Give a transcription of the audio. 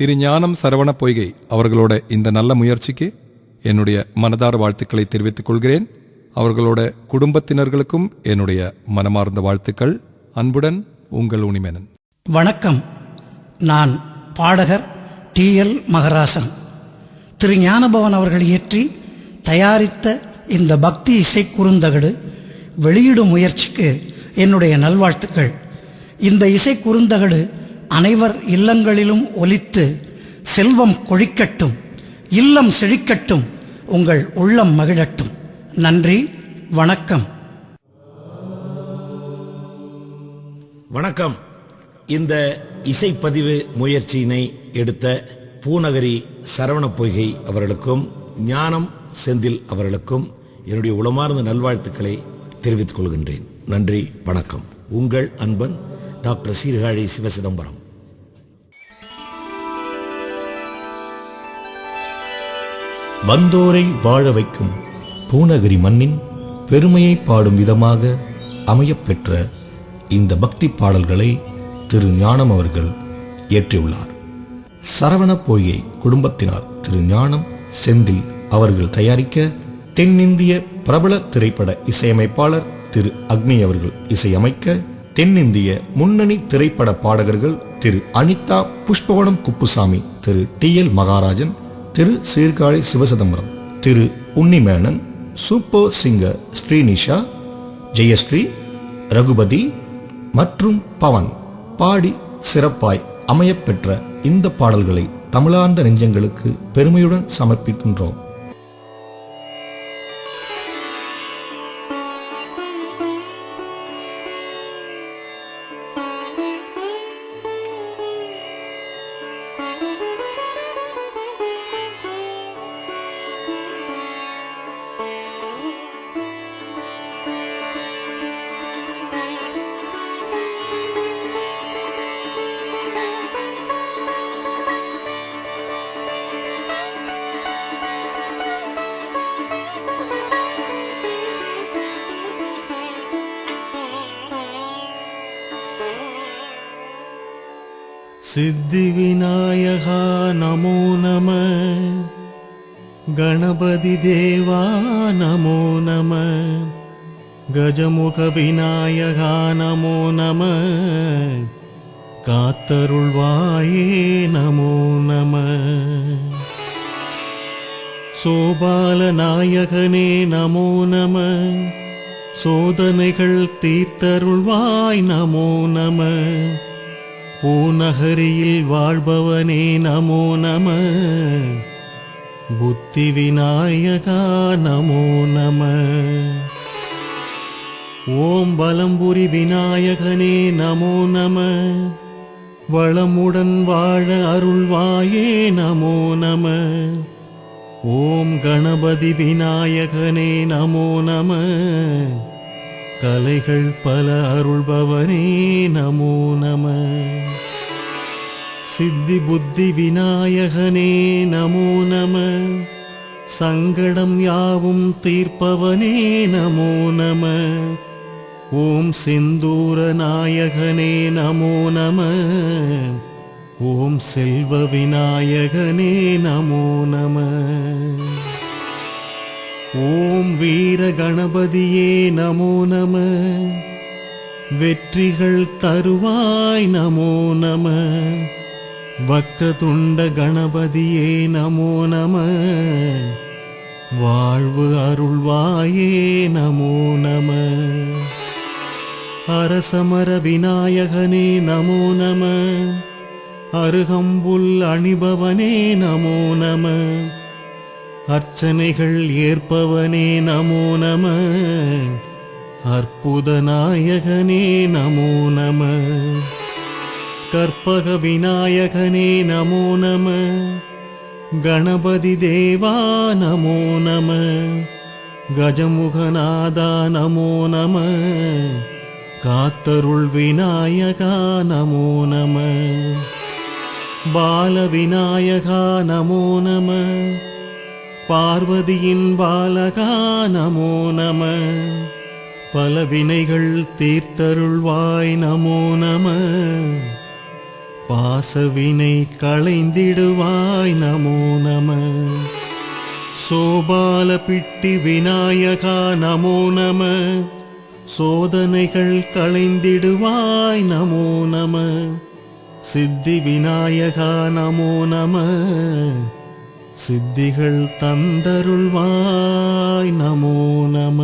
திரு ஞானம் சரவண பொய்கை அவர்களோட இந்த நல்ல முயற்சிக்கு என்னுடைய மனதார வாழ்த்துக்களை தெரிவித்துக் கொள்கிறேன். அவர்களோட குடும்பத்தினர்களுக்கும் என்னுடைய மனமார்ந்த வாழ்த்துக்கள். அன்புடன் உங்கள் உனிமேனன். வணக்கம். நான் பாடகர் TL மகராசன். திரு ஞானபவன் அவர்கள் இயற்றி தயாரித்த இந்த பக்தி இசை குறுந்தகடு வெளியிடும் முயற்சிக்கு என்னுடைய நல்வாழ்த்துக்கள். இந்த இசை குறுந்தகடு அனைவர் இல்லங்களிலும் ஒலித்து செல்வம் கொழிக்கட்டும், இல்லம் செழிக்கட்டும், உங்கள் உள்ளம் மகிழட்டும். நன்றி, வணக்கம். வணக்கம். இந்த இசைப்பதிவு முயற்சியினை எடுத்த பூநகரி சரவண பொய்கை அவர்களுக்கும் ஞானம் செந்தில் அவர்களுக்கும் என்னுடைய உளமார்ந்த நல்வாழ்த்துக்களை தெரிவித்துக் கொள்கின்றேன். நன்றி, வணக்கம். உங்கள் அன்பன் டாக்டர் சீர்காழி சிவசிதம்பரம். வந்தோரை வாழ வைக்கும் பூநகரி மண்ணின் பெருமையை பாடும் விதமாக அமையப்பெற்ற இந்த பக்தி பாடல்களை திரு ஞானம் அவர்கள் இயற்றியுள்ளார். சரவண பொய்கை குடும்பத்தினார் திரு ஞானம் செந்தில் அவர்கள் தயாரிக்க தென்னிந்திய பிரபல திரைப்பட இசையமைப்பாளர் திரு அக்னி அவர்கள் இசையமைக்க தென்னிந்திய முன்னணி திரைப்பட பாடகர்கள் திரு அனிதா புஷ்பவனம் குப்புசாமி, திரு TL மகாராஜன், திரு சீர்காழி சிவசிதம்பரம், திரு உன்னிமேனன், சூப்பர் சிங்கர் ஸ்ரீனிஷா, ஜெயஸ்ரீ, ரகுபதி மற்றும் பவன் பாடி சிறப்பாய் அமையப்பெற்ற இந்த பாடல்களை தமிழார்ந்த நெஞ்சங்களுக்கு பெருமையுடன் சமர்ப்பிக்கின்றோம். सिद्धि विनायका नमो नमः, गणपति देवा नमो नमः, गजमुख विनायका नमो नमः, कात्तरुள்வாயே नमो नमः, சோபாலநாயகனே நமோ நம, சோதனைகள் தீர்த்தருள்வாய் நமோ நம, பூநகரியில் வாழ்பவனே நமோ நம, புத்தி விநாயகா நமோ நம, ஓம் பலம்புரி விநாயகனே நமோ நம, வளமுடன் வாழ அருள்வாயே நமோ நம, ஓம் கணபதி விநாயகனே நமோ நம, கலைகள் பல அருள்பவனே நமோ நம, சித்தி புத்தி விநாயகனே நமோ நம, சங்கடம் யாவும் தீர்ப்பவனே நமோ நம, ஓம் செந்தூர நாயகனே நமோ நம, ஓம் செல்வ விநாயகனே நமோ நம, ஓம் வீர கணபதியே நமோ நம, வெற்றிகள் தருவாய் நமோ நம, வக்ரதுண்ட கணபதியே நமோ நம, வாழ்வு அருள்வாயே நமோ நம, அரசமர விநாயகனே நமோ நம, அருகம்புல் அணிபவனே நமோ நம, அர்ச்சனைகள் ஏற்பவனே நமோ நம, அற்புத நாயகனே நமோ நம, கற்பக விநாயகனே நமோ நம, கணபதி தேவா நமோ நம, கஜமுகநாதா நமோ நம, காத்தருள் விநாயகா நமோ நம, பால விநாயகா நமோ நம, பார்வதியின் பாலகா நமோ நம, பல வினைகள் தீர்த்தருள்வாய் நமோ நம, பாசவினை களைந்திடுவாய் நமோ நம. சோபால பிட்டி விநாயகா நமோ நம. சோதனைகள் களைந்திடுவாய் நமோ நம. சித்தி விநாயகா நமோ நம. சித்திகள் தந்தருள்வாய் நமோ நம.